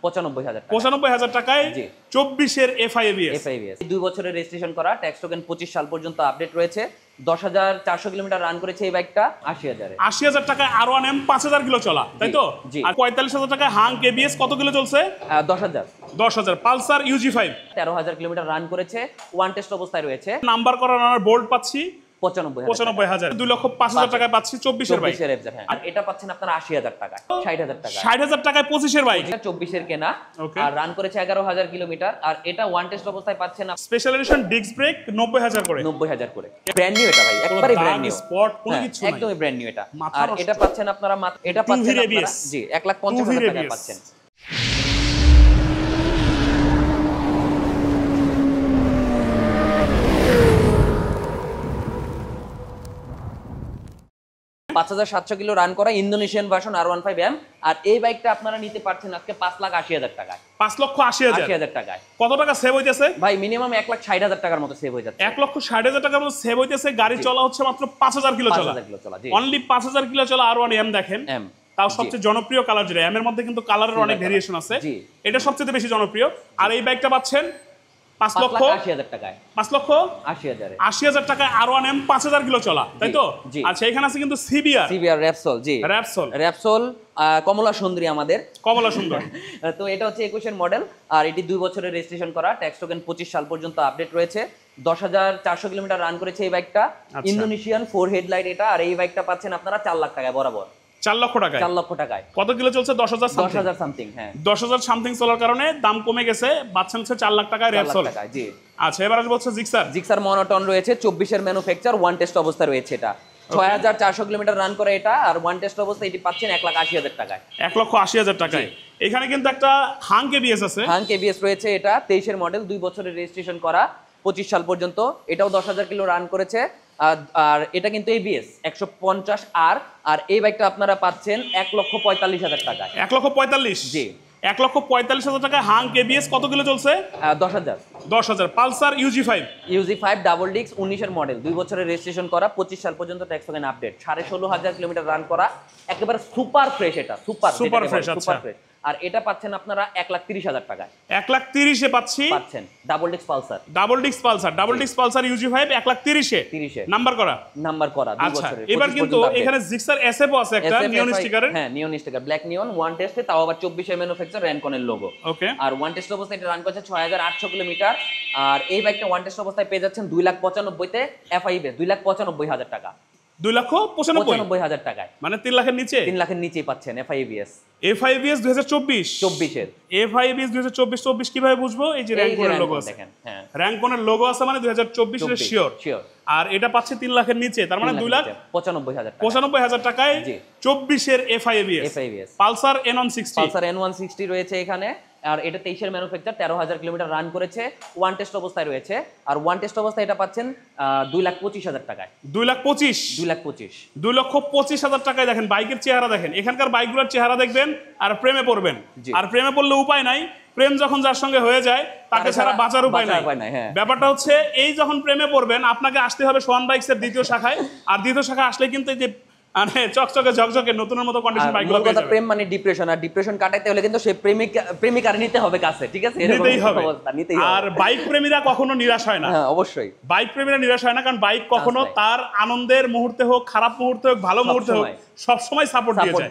95,000 টাকা। 95,000 টাকায় 24 এর FIABS 2 বছরের রেজিস্ট্রেশন করা, ট্যাক্স টোকেন 25 সাল পর্যন্ত আপডেট রয়েছে। 10,400 কিলোমিটার রান করেছে এই বাইকটা 80,000 এ। 80,000 টাকায় R1M 5,000 কিলো চলা, তাই তো? আর 45,000 টাকায় হাঙ্ক ABS কত কিলো চলছে? 10,000। পালসার UG5 13,000 কিলোমিটার রান করেছে, ওয়ান টেস্ট অবস্থায় রয়েছে। নাম্বার করা রানার বোল্ট পাচ্ছি 95,000। 2,05,000 টাকায় পাচ্ছি 24 এর বাইক। আর এটা পাচ্ছেন আপনারা 80,000 টাকায়, 60,000 টাকা। 60,000 টাকায় 25 এর বাইক। 24 এর কেনা আর রান করেছে 11,000 কিলোমিটার। আর এটা ওয়ান টেস্ট অবস্থায় পাচ্ছেন স্পেশাল এডিশন ডিস্ক ব্রেক 90,000 করে। 90,000 করে। ব্র্যান্ড নিউ এটা ভাই, একবারে ব্র্যান্ড নিউ, স্পট কোনো কিছু নাই, একদমই ব্র্যান্ড নিউ এটা। আর এটা পাচ্ছেন আপনারা এটা পাচ্ছেন আপনারা 1,50,000 টাকায় পাচ্ছেন। $5,700 কিলো রান করা ইন্দোনেশিয়ান ভার্সন R15M। আর এই বাইকটা আপনারা নিতে পারছেন আজকে 5,80,000 টাকায়। 5,80,000 টাকায়। কত টাকা সেভ হইতেছে ভাই? মিনিমাম 1,60,000 টাকার মতো সেভ হয়ে যাচ্ছে। 1,60,000 টাকার মতো সেভ হইতেছে। গাড়ি চলা হচ্ছে মাত্র 5,000 কিলো চলা। অনলি 5,000 কিলো চলা R1M দেখেন। তাও সবচেয়ে জনপ্রিয় কালার যেটা, এম এর মধ্যে কিন্তু কালারের অনেক ভেরিয়েশন আছে, এটা সবচেয়ে বেশি জনপ্রিয়। আর এই বাইকটা পাচ্ছেন 5,80,000 টাকায়। 5,80,000 টাকায় R1M 5,000 কিলো চলা, তাই তো? আচ্ছা, এখানে আছে কিন্তু সিবিআর র্যাপসল। র্যাপসল কমলা সুন্দরী, আমাদের কমলা সুন্দরী। তো এটা হচ্ছে 21 এর মডেল। আর এটি 2 বছরের রেজিস্ট্রেশন করা, ট্যাক্স টোকেন 25 সাল পর্যন্ত আপডেট রয়েছে। 10,400 কিলোমিটার রান করেছে এই বাইকটা। ইন্দোনেশিয়ান 4 হেডলাইট এটা। আর এই বাইকটা পাচ্ছেন আপনারা 4 লাখ টাকায় বরাবর। 4 লক্ষ টাকায়। 4 লক্ষ টাকায়। কত কিলো চলছে? 10,000 সামথিং। হ্যাঁ, 10,000 সামথিং চলার কারণে দাম কমে গেছে, বাচ্চান হচ্ছে 4 লাখ টাকায় র্যাপসল। জি। আচ্ছা, এবার আসবো হচ্ছে জিক্সার মনোটন রয়েছে, 24 এর ম্যানুফ্যাকচার, ওয়ান টেস্ট অবস্থা রয়েছে এটা। 6,400 কিলোমিটার রান করে এটা। আর ওয়ান টেস্ট অবস্থা এটি পাচ্ছেন 1,80,000 টাকায়। 1,80,000 টাকায়। এখানে কিন্তু একটা হাঙ্ক ABS আছে। হাঙ্ক ABS রয়েছে, এটা 23 এর মডেল, 2 বছরের রেজিস্ট্রেশন করা, 25 সাল পর্যন্ত। এটাও 10,000 কিলো রান করেছে। আর এটা কিন্তু ABS 150R। আর এই বাইকটা আপনারা পাচ্ছেন 1,45,000 টাকায়। 1,45,000? জি, 1,45,000 টাকায় হাঙ্ক ABS কত কিলো চলছে? 10,000। পালসার UG5 ডাবল ডিস্ক, 19 এর মডেল, 2 বছরের রেজিস্ট্রেশন করা, 25 সাল পর্যন্ত tax token update, 16,500 kilometre run করা, একেবারে সুপার ফ্রেশ। এটা সুপার ফ্রেশ। আর এটা পাচ্ছেন আপনারা 1,30,000 টাকায়। 1,30,000 এ পাচ্ছেন double disc Pulsar UG5 1,30,000 number করা 2 বছরের। এবার কিন্তু এখানে জিক্সার SF আছে একটা নিয়ন স্টিকারের। হ্যাঁ, নিয়ন স্টিকার, ব্ল্যাক নিয়ন, ওয়ান টেস্টে, তাও আবার 24 এর ম্যানুফ্যাকচার, র্যানকনের লোগো। ওকে। আর ওয়ান টেস্ট অবস্থায় এটা রান করছে 6,800 কিলোমিটার। আর এই বাইকটা ওয়ান টেস্ট অবস্থায় পেয়ে যাচ্ছেন 2,95,000 তে। FIABS 2,95,000 টাকা। 2,95,000 টাকায়, মানে 3 লাখের নিচে। 3 লাখের নিচেই পাচ্ছেন FIABS 2024 এর। FIABS 2024 কিভাবে বুঝবো? এই যে র্যানকনের লোগো আছে, দেখেন। হ্যাঁ, র্যানকনের লোগো আছে মানে 2024 এর শিওর। আর এটা পাচ্ছে 3 লাখের নিচে, তার মানে 2,95,000 টাকায় 24 এর FIABS। পালসার N160 রয়েছে এখানে। আর এটা 23 এর ম্যানুফ্যাকচার, 13,000 কিলোমিটার রান করেছে, ওয়ান টেস্ট অবস্থায় রয়েছে। আর ওয়ান টেস্ট অবস্থায় এটা পাচ্ছেন 2,25,000 টাকায়। 2,25,000 টাকায়। দেখেন বাইকের চেহারা দেখেন, এখানকার বাইকগুলোর চেহারা দেখবেন আর প্রেমে পড়বেন। আর প্রেমে পড়লে উপায় নাই, প্রেম যখন যার সঙ্গে হয়ে যায় তাকে ছাড়া বাঁচার উপায় নাই। ব্যাপারটা হচ্ছে, এই যখন প্রেমে পড়বেন আপনাকে আসতে হবে সোহান বাইকসের 2য় শাখায়। আর 2য় শাখা আসলে কিন্তু এই যে মানে চকচকে ঝকঝকে নতুনের মতো কন্ডিশন বাইকগুলো পেয়ে যাবেন। প্রেম মানে ডিপ্রেশন, আর ডিপ্রেশন কাটাইতে হলে কিন্তু সেই প্রেমিকার নিতে হবে কাছে, ঠিক আছে? নিতেই হবে। আর বাইক প্রেমীরা কখনো নিরাশ হয় না। হ্যাঁ, অবশ্যই বাইক প্রেমীরা নিরাশ হয় না, কারণ বাইক কখনো তার আনন্দের মুহূর্তে হোক, খারাপ মুহূর্তে হোক, ভালো মুহূর্তে হোক, সব সময় সাপোর্ট দিয়ে যায়।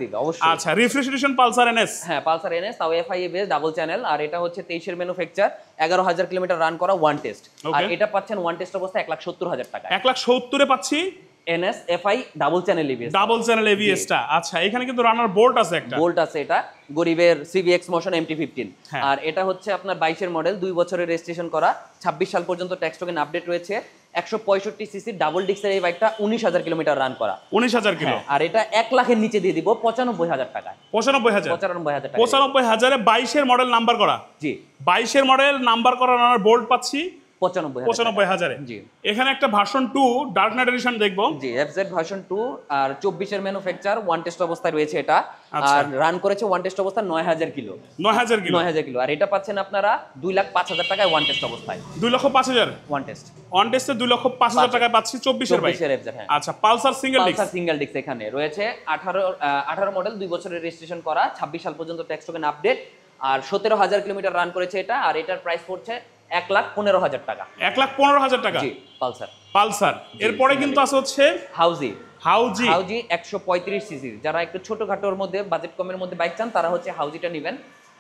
আচ্ছা, রিফ্রিজারেশন পালসার NS। হ্যাঁ, পালসার NS, তাও FIABS ডাবল চ্যানেল। আর এটা হচ্ছে 23 এর ম্যানুফ্যাকচার, 11,000 কিলোমিটার রান করা, ওয়ান টেস্ট। আর এটা পাচ্ছেন ওয়ান টেস্ট অবস্থায় 1,70,000 টাকা। 1,70,000 এ পাচ্ছি NS FI double channel ABS টা। আচ্ছা, এখানে কিন্তু রানার বোল্ট আছে, একটা বোল্ট আছে, এটা গরিবের CVX মোশন MT-15। আর এটা হচ্ছে আপনার 22 এর মডেল, 2 বছরের রেজিস্ট্রেশন করা, 26 সাল পর্যন্ত ট্যাক্স টোকেন আপডেট রয়েছে। 165 সিসি ডাবল ডিস্কের এই বাইকটা, 19,000 কিলোমিটার রান করা। 19,000 কিলো। আর এটা 1 লাখের নিচে দিয়ে দিব 95,000 টাকায়। 95,000 টাকা। 22 এর মডেল নাম্বার করা। জি, 22 এর মডেল নাম্বার করা রানার বোল্ট পাচ্ছি 95,000 এ। এখানে একটা ভার্সন 2 ডার্ক নাইট এডিশন দেখবো। জি, FZ ভার্সন 2, আর 24 এর ম্যানুফ্যাকচার, ওয়ান টেস্ট অবস্থায় রয়েছে এটা। আর রান করেছে ওয়ান টেস্ট অবস্থায় 9,000 কিলো। 9,000 কিলো। আর এটা পাচ্ছেন আপনারা 2,05,000 টাকায় ওয়ান টেস্ট অবস্থায়। 2,05,000 ওয়ান টেস্ট। 2,05,000 টাকায় পাচ্ছি 24 এর বাইক। আচ্ছা, পালসার সিঙ্গেল ডিস্ক এখানে রয়েছে, 18 মডেল, 2 বছরের রেজিস্ট্রেশন করা, 26 সাল পর্যন্ত ট্যাক্স টোকেন আপডেট। আর 17,000 কিলোমিটার রান করেছে এটা, আর এটার প্রাইস পড়ছে 1,15,000 টাকা। 1,15,000 টাকা। জি, পালসার। পালসার। এরপরে কিন্তু আছে হচ্ছে হাউজি। হাউজি 135 সিসির, যারা একটু ছোটখাটোর মধ্যে বাজেট কমের মধ্যে বাইক চান তারা হচ্ছে হাউজিটা নেবেন।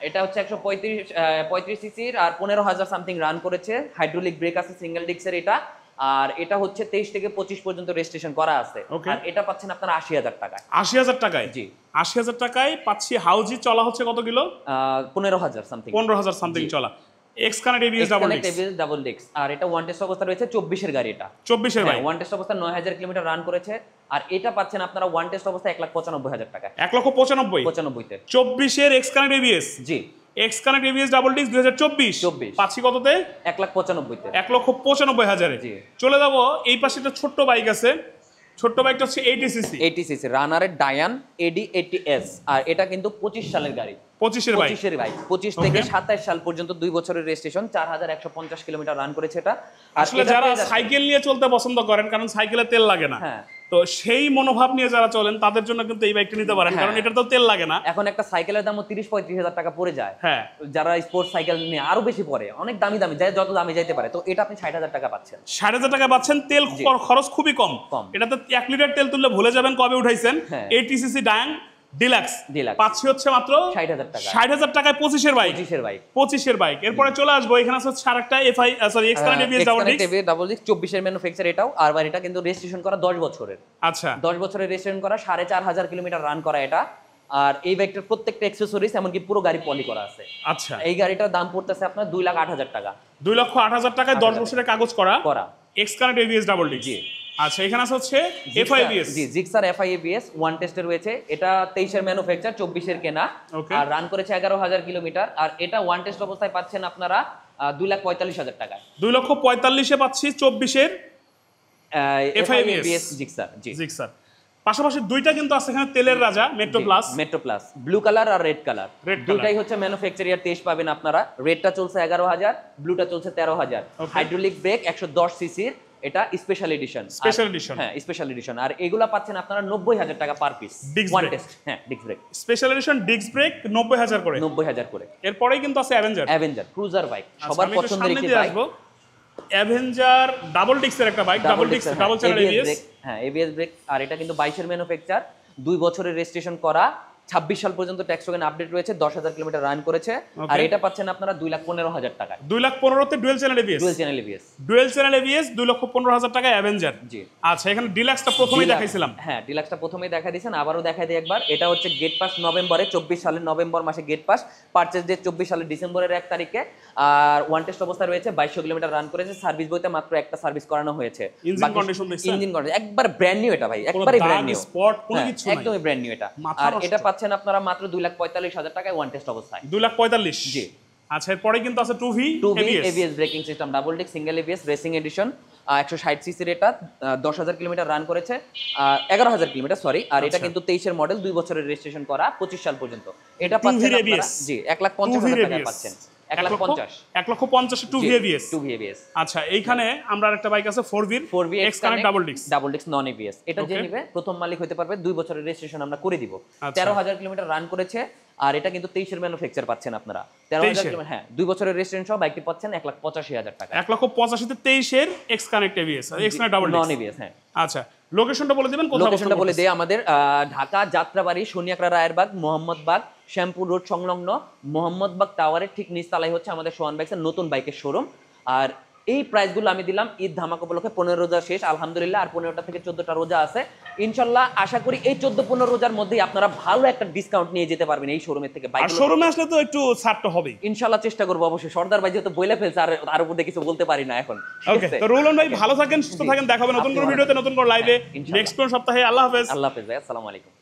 এটা হচ্ছে 135 সিসির আর 15,000 সামথিং রান করেছে। হাইড্রোলিক ব্রেক আছে সিঙ্গেল ডিস্কের এটা। আর এটা হচ্ছে 23 থেকে 25 পর্যন্ত রেজিস্ট্রেশন করা আছে। আর এটা পাচ্ছেন আপনারা 80,000 টাকায়। 80,000 টাকায়? জি, 80,000 টাকায় পাচ্ছি হাউজি। চলা হচ্ছে কত কিলো? 15,000 সামথিং। 15,000 সামথিং চলা। এক্সকানেক্ট এবিএস ডাবল ডিস্ক। আর এটা ওয়ান টেস্ট অবস্থা রয়েছে, 24 এর গাড়ি এটা। 24 এর ভাই। ওয়ান টেস্ট অবস্থা 9,000 কিলোমিটার রান করেছে। আর এটা পাচ্ছেন আপনারা ওয়ান টেস্ট অবস্থা 1,95,000 টাকা। 1,95,000 তে 24 এর এক্সকানেক্ট এবিএস। জি, এক্সকানেক্ট এবিএস ডাবল ডিস্ক 2024 পাচ্ছি কততে? 1,95,000 তে। 1,95,000 জি। চলে যাব এই পাশে একটা ছোট্ট বাইক আছে। ছোট্ট বাইকটা হচ্ছে 80 সিসি রানারের ডায়ান এডি 80s। আর এটা কিন্তু 25 সালের গাড়ি। 25 এর বাইক। 25 থেকে 27 সাল পর্যন্ত 2 বছরের রেজিস্ট্রেশন, 4150 কিলোমিটার রান করেছে এটা। আসলে যারা সাইকেল নিয়ে চলতে পছন্দ করেন, কারণ সাইকেলে তেল লাগে না, তো সেই মনোভাব নিয়ে যারা চলেন তাদের জন্য কিন্তু এই বাইকটা নিতে পারেন, কারণ এটা তো তেল লাগে না। এখন একটা সাইকেলের দামও 30-35,000 টাকা পড়ে যায়। হ্যাঁ, যারা স্পোর্টস সাইকেল নিয়ে আরো বেশি পড়ে, অনেক দামি যায়, যত দামি যাইতে পারে। তো এটা আপনি 60,000 টাকা পাচ্ছেন। 60,000 টাকা পাচ্ছেন। তেল খরচ খুবই কম। এটাতে 1 লিটার তেল তুললে ভুলে যাবেন কবে উঠাইছেন। 80 সিসি ডায়াং ডিলাক্স পাচ্ছি হচ্ছে মাত্র 60,000 টাকা। 60,000 টাকায় 25 এর বাইক। 25 এর বাইক। এরপরে চলে আসবো এখানে হচ্ছে আরেকটা এক্সকানেক্ট এবিএস ডাবল ডিস্ক 24 এর ম্যানুফ্যাকচার এটাও। আর এটা কিন্তু রেজিস্ট্রেশন করা 10 বছরের। আচ্ছা, 10 বছরের রেজিস্ট্রেশন করা, 4,500 কিলোমিটার রান করা এটা। আর এই বাইকটার প্রত্যেকটা অ্যাকসেসরিজ এমনকি পুরো গাড়ি পলি করা আছে। আচ্ছা, এই গাড়িটার দাম পড়তেছে আপনার 2,08,000 টাকা। 2,08,000 টাকায় 10 বছরের কাগজ করা এক্সকানেক্ট এবিএস ডাবল ডিস্ক। জি। আচ্ছা, এখানে আছে হচ্ছে এফআইএবিএস। জি, জিক্সার এফআইএবিএস ওয়ান টেস্টে রয়েছে। এটা 23 এর ম্যানুফ্যাকচার, 24 এর কেনা। আর রান করেছে 11,000 কিলোমিটার। আর এটা ওয়ান টেস্ট অবস্থায় পাচ্ছেন আপনারা 2,45,000 টাকায়। 2,45,000 এ পাচ্ছি 24 এর এফআইএবিএস জিক্সার। জি, জিক্সার। পাশাপাশি দুইটা কিন্তু আছে এখানে তেলের রাজা মেট্রো প্লাস ব্লু কালার আর রেড কালার। দুটাই হচ্ছে ম্যানুফ্যাকচার ইয়ার 23 পাবেন আপনারা। রেডটা চলছে 11,000, ব্লুটা চলছে 13,000। হাইড্রোলিক ব্রেক 110 সিসির, এটা স্পেশাল এডিশন। হ্যাঁ, স্পেশাল এডিশন। আর এগুলা পাচ্ছেন আপনারা 90,000 টাকা পার পিস। One test. হ্যাঁ, disc brake special edition disc brake 90,000 করে। 90,000 করে। এরপরেই কিন্তু আছে অ্যাভেঞ্জার ক্রুজার বাইক, সবার পছন্দের একটি বাইক। অ্যাভেঞ্জার ডাবল ডিস্কের একটা বাইক, ডাবল চ্যানেল এবিএস। হ্যাঁ, এবিএস ব্রেক। আর এটা কিন্তু 22 এর ম্যানুফ্যাকচার, 2 বছরের রেজিস্ট্রেশন করা, 26 সাল পর্যন্ত ট্যাক্স টোকেন আপডেট রয়েছে, 10,000 কিলোমিটার রান করেছে। আর এটা পাচ্ছেন আপনারা 2,15,000 টাকা। 2,15,000 তে ডুয়াল চ্যানেল এবিএস 2,15,000 টাকা অ্যাভেঞ্জার। জি। আচ্ছা, এখানে ডিলাক্সটা প্রথমেই দেখাইছিলাম। হ্যাঁ, ডিলাক্সটা প্রথমেই দেখাই দিয়েছেন, আবারও দেখাই দিই একবার। এটা হচ্ছে গেট পাস নভেম্বরে, 24 সালের নভেম্বর মাসে গেট পাস। পারচেজ ডেট 24 সালের ডিসেম্বরের 1 তারিখে। আর ওয়ান টেস্ট অবস্থা রয়েছে, 2200 কিলোমিটার রান করেছে। সার্ভিস বইতে মাত্র একটা সার্ভিস করানো হয়েছে। ইঞ্জিন কন্ডিশন একবার ব্র্যান্ড নিউ এটা ভাই, একবারই ব্র্যান্ড নিউ, স্পট কোনো কিছু নাই, একদমই ব্র্যান্ড নিউ এটা। আর এটা পাচ্ছেন আপনারা মাত্র 2,45,000 টাকায় ওয়ান টেস্ট অবস্থায়। 2,45,000। জি। আচ্ছা, এরপরে কিন্তু আছে 2V ABS braking system double disc single ABS racing addition, 160 সিসির এটা, 10,000 কিলোমিটার রান করেছে, 11,000 কিলোমিটার সরি। আর এটা কিন্তু 23 এর মডেল, 2 বছরের রেজিস্ট্রেশন করা, 25 সাল পর্যন্ত। এটা পাচ্ছেন আপনারা জি 1,50,000 টাকায় পাচ্ছেন। 1,50,000 2V এবিএস। আচ্ছা, এইখানে আমরা আরেকটা বাইক আছে 4V X Connect double disc non ABS. এটা যে নিবে প্রথম মালিক হতে পারবে, 2 বছরের রেজিস্ট্রেশন আমরা করে দিব। 13,000 কিলোমিটার রান করেছে। আর এটা কিন্তু 23 এর ম্যানুফ্যাকচার পাচ্ছেন আপনারা। 13,000 কিলোমিটার, হ্যাঁ, 2 বছরের রেজিস্ট্রেশন সহ বাইকটি পাচ্ছেন 1,85,000 টাকা। 1,85,000 তে 23 এর X Connect ABS X Connect double disc non ABS. হ্যাঁ, আচ্ছা, লোকেশনটা বলে দিবেন। লোকেশনটা বলে দেই আমাদের ঢাকা যাত্রাবাড়ি, সোনিয়াকড়া রায়েরবাগ, মোহাম্মদবাগ, শ্যামপুর রোড সংলগ্ন মোহাম্মদবাগ টাওয়ারের ঠিক নিচতলায় হচ্ছে আমাদের সোহান বাইকসের নতুন বাইকের শোরুম। আর এই প্রাইসগুলো আমি দিলাম ঈদ ধামাকা উপলক্ষে। 15 রোজা শেষ আলহামদুলিল্লাহ, আর 15টা থেকে 14টা রোজা আছে ইনশাল্লাহ। আশা করি এই 14-15 রোজার মধ্যেই আপনারা ভালো একটা ডিসকাউন্ট নিয়ে যেতে পারবেন এই শোরুমের থেকে। আর শোরুমে আসলে তো একটু ছাড় হবে ইনশাল্লাহ, চেষ্টা করবো অবশ্যই। সর্দার ভাই যেহেতু বইলে ফেলছে, আর উপর দিয়ে কিছু বলতে পারি না এখন। ওকে, তো রুলন ভাই ভালো থাকেন, সুস্থ থাকেন, দেখা হবে নতুন কোনো ভিডিওতে, নতুন কোনো লাইভে নেক্সট কোন সপ্তাহে। আল্লাহ হাফেজ। আল্লাহ হাফেজ ভাই, আসসালামু আলাইকুম।